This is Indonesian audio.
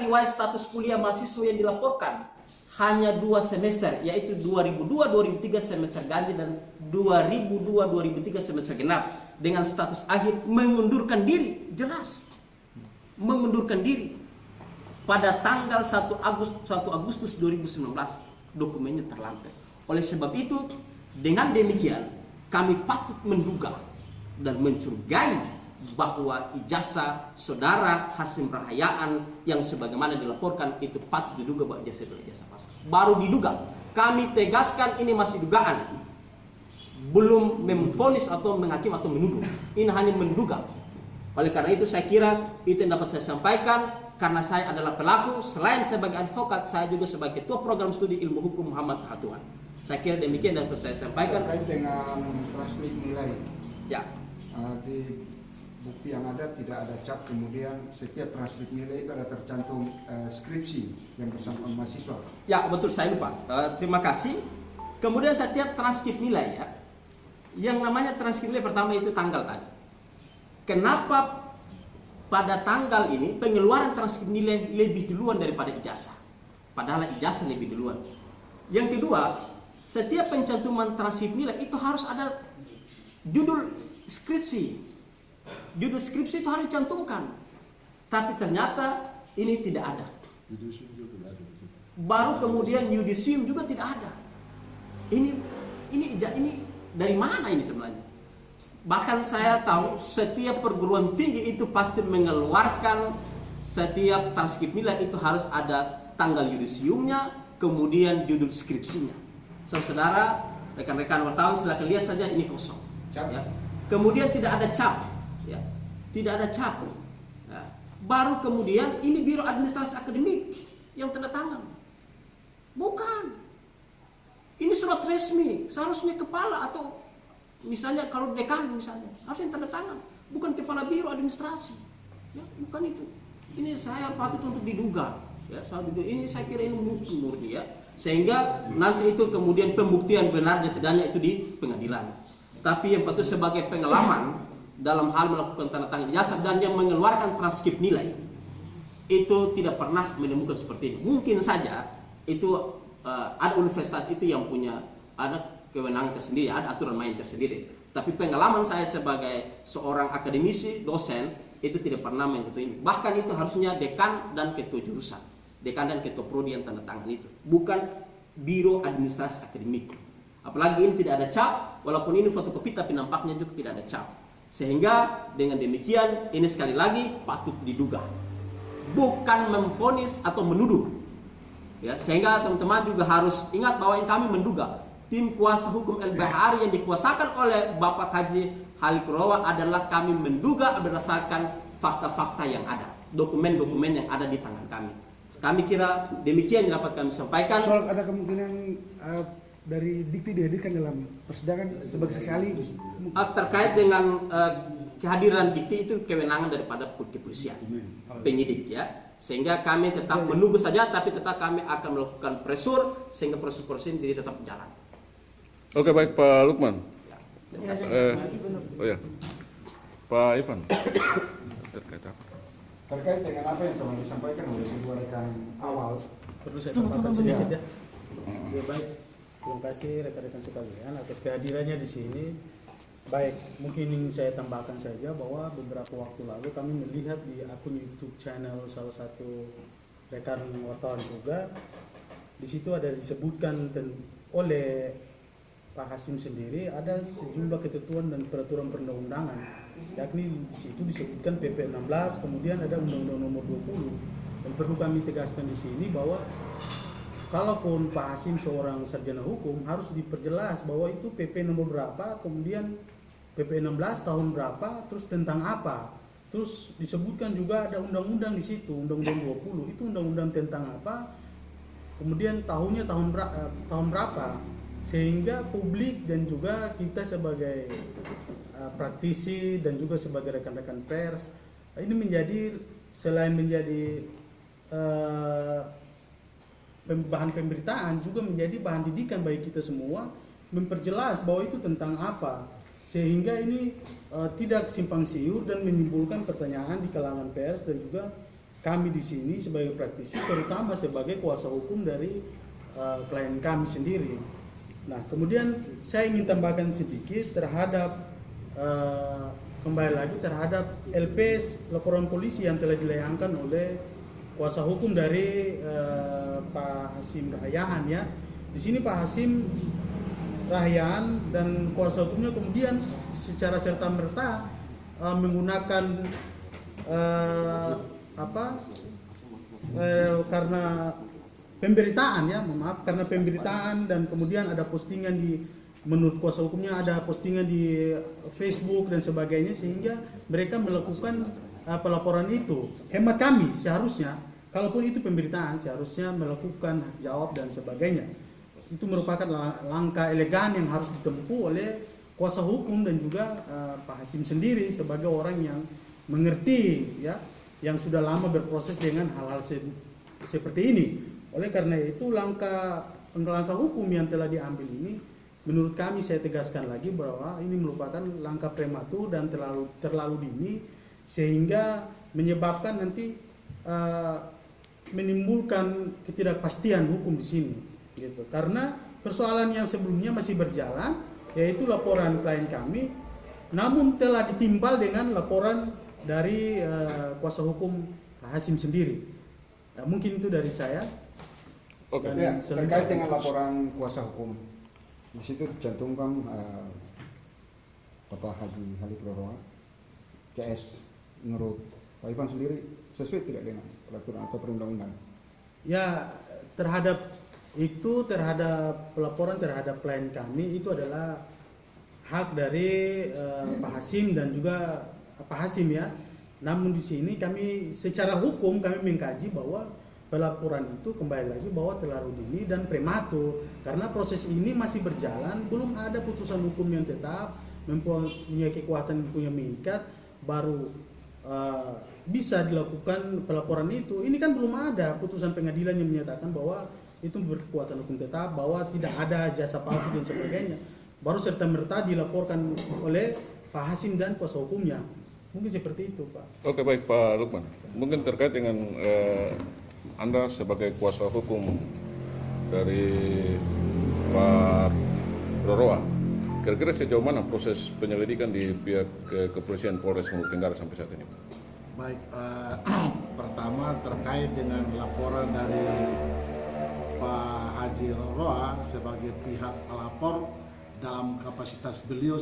riwayat status kuliah mahasiswa yang dilaporkan hanya 2 semester, yaitu 2002-2003 semester ganjil dan 2002-2003 semester genap dengan status akhir mengundurkan diri, jelas mengundurkan diri pada tanggal 1 Agustus 2019, dokumennya terlampir. Oleh sebab itu, dengan demikian kami patut menduga dan mencurigai bahwa ijazah saudara Hasim Rahayaan yang sebagaimana dilaporkan itu patut diduga bahwa ijazah itu ijazah palsu. Baru diduga. Kami tegaskan ini masih dugaan. Belum memvonis atau menghakim atau menuduh. Ini hanya menduga. Oleh karena itu saya kira itu yang dapat saya sampaikan, karena saya adalah pelaku. Selain sebagai advokat, saya juga sebagai ketua program studi ilmu hukum Muhammad Hatuan. Saya kira demikian dan saya sampaikan. Terkait dengan transkrip nilai. Ya. Di bukti yang ada tidak ada cap, kemudian setiap transkrip nilai itu ada tercantum skripsi yang bersangkutan mahasiswa. Ya betul, saya lupa. Terima kasih. Kemudian setiap transkrip nilai ya, yang namanya transkrip nilai pertama itu tanggal tadi. Kenapa pada tanggal ini pengeluaran transkrip nilai lebih duluan daripada ijazah? Padahal ijazah lebih duluan. Yang kedua, setiap pencantuman transkrip nilai itu harus ada judul skripsi. Judul skripsi itu harus dicantumkan. Tapi ternyata ini tidak ada. Baru kemudian yudisium juga tidak ada. Ini dari mana ini sebenarnya? Bahkan saya tahu setiap perguruan tinggi itu pasti mengeluarkan setiap transkrip nilai itu harus ada tanggal yudisiumnya, kemudian judul skripsinya. Saudara, rekan-rekan wartawan silakan lihat saja ini kosong. Ya. Kemudian tidak ada cap. Ya, tidak ada cap. Nah, baru kemudian ini Biro Administrasi Akademik yang tanda tangan. Bukan. Ini surat resmi, seharusnya kepala atau misalnya kalau dekan misalnya harusnya tanda tangan, bukan kepala Biro Administrasi. Ya, bukan itu. Ini saya patut untuk diduga. Ya, ini saya kira ini murni ya. Sehingga nanti itu kemudian pembuktian benarnya tidaknya itu di pengadilan. Tapi yang patut sebagai pengalaman dalam hal melakukan tanda tangan ijazah dan yang mengeluarkan transkrip nilai itu tidak pernah menemukan seperti ini. Mungkin saja itu ada universitas itu yang punya ada kewenangan tersendiri, ada aturan main tersendiri. Tapi pengalaman saya sebagai seorang akademisi, dosen itu tidak pernah mengikuti ini. Bahkan itu harusnya dekan dan ketua jurusan, dekan dan ketua prodi yang tanda tangan itu, bukan Biro Administrasi Akademik. Apalagi ini tidak ada cap, walaupun ini fotokopi tapi nampaknya juga tidak ada cap. Sehingga dengan demikian ini sekali lagi patut diduga, bukan memvonis atau menuduh. Ya, sehingga teman-teman juga harus ingat bahwa yang kami menduga tim kuasa hukum LBH yang dikuasakan oleh Bapak Haji Halikurawa adalah kami menduga berdasarkan fakta-fakta yang ada, dokumen-dokumen yang ada di tangan kami. Kami kira demikian yang dapat kami sampaikan. Soal ada kemungkinan dari dikti dihadirkan dalam persidangan sebagai saksi ahli terkait dengan kehadiran dikti itu kewenangan daripada kepolisian, penyidik ya. Sehingga kami tetap menunggu saja, tapi tetap kami akan melakukan presur sehingga proses-proses ini tetap berjalan. Oke, baik Pak Lukman. Ya. Oh ya, Pak Ivan. Terkait dengan apa yang telah disampaikan oleh kedua rekan awal, perlu saya tambahkan sedikit ya. Ya baik, terima kasih rekan-rekan sekalian atas kehadirannya di sini. Baik, mungkin ingin saya tambahkan saja bahwa beberapa waktu lalu kami melihat di akun YouTube channel salah satu rekan wartawan juga, di situ ada disebutkan oleh Pak Hasim sendiri ada sejumlah ketentuan dan peraturan perundang-undangan, yakni di situ disebutkan PP 16, kemudian ada Undang-Undang Nomor 20. Dan perlu kami tegaskan di sini bahwa kalaupun Pak Hasim seorang sarjana hukum harus diperjelas bahwa itu PP nomor berapa, kemudian PP 16 tahun berapa, terus tentang apa. Terus disebutkan juga ada undang-undang di situ, Undang-Undang 20, itu undang-undang tentang apa, kemudian tahunnya tahun berapa, sehingga publik dan juga kita sebagai praktisi dan juga sebagai rekan-rekan pers ini menjadi selain menjadi bahan pemberitaan juga menjadi bahan didikan bagi kita semua, memperjelas bahwa itu tentang apa, sehingga ini tidak simpang siur dan menimbulkan pertanyaan di kalangan pers dan juga kami di sini sebagai praktisi, terutama sebagai kuasa hukum dari klien kami sendiri. Nah, kemudian saya ingin tambahkan sedikit terhadap kembali lagi terhadap LPS laporan polisi yang telah dilayangkan oleh kuasa hukum dari Pak Hasim Rahayaan ya. Di sini Pak Hasim Rahayaan dan kuasa hukumnya kemudian secara serta-merta menggunakan karena pemberitaan ya, maaf, karena pemberitaan dan kemudian ada postingan di, menurut kuasa hukumnya ada postingan di Facebook dan sebagainya, sehingga mereka melakukan pelaporan itu. Hemat kami seharusnya, kalaupun itu pemberitaan, seharusnya melakukan hak jawab dan sebagainya. Itu merupakan langkah elegan yang harus ditempuh oleh kuasa hukum dan juga Pak Hasim sendiri sebagai orang yang mengerti ya, yang sudah lama berproses dengan hal-hal seperti ini. Oleh karena itu langkah hukum yang telah diambil ini, menurut kami, saya tegaskan lagi bahwa ini merupakan langkah prematur dan terlalu dini, sehingga menyebabkan nanti menimbulkan ketidakpastian hukum di sini, gitu. Karena persoalan yang sebelumnya masih berjalan, yaitu laporan klien kami, namun telah ditimpal dengan laporan dari kuasa hukum Hasim sendiri. Nah, mungkin itu dari saya. Oke. Ya, terkait dengan laporan kuasa hukum, di situ dicantumkan Bapak Haji Halik Roroa, CS, menurut Pak Ivan sendiri sesuai tidak dengan peraturan atau perundang-undangan? Ya, terhadap pelaporan terhadap klien kami itu adalah hak dari Pak Hasim dan juga Pak Hasim ya. Namun di sini kami secara hukum kami mengkaji bahwa pelaporan itu kembali lagi bahwa terlalu dini dan prematur, karena proses ini masih berjalan, belum ada putusan hukum yang tetap mempunyai kekuatan hukum yang mengikat, baru bisa dilakukan pelaporan itu. Ini kan belum ada putusan pengadilan yang menyatakan bahwa itu berkekuatan hukum tetap, bahwa tidak ada jasa palsu dan sebagainya. Baru serta-merta dilaporkan oleh Pak Hasim dan kuasa hukumnya. Mungkin seperti itu, Pak. Oke, baik Pak Lukman. Mungkin terkait dengan Anda sebagai kuasa hukum dari Pak Roroa, kira-kira sejauh mana proses penyelidikan di pihak kepolisian Polres Maluku Tenggara sampai saat ini? Baik, pertama terkait dengan laporan dari Pak Haji Roroa sebagai pihak pelapor dalam kapasitas beliau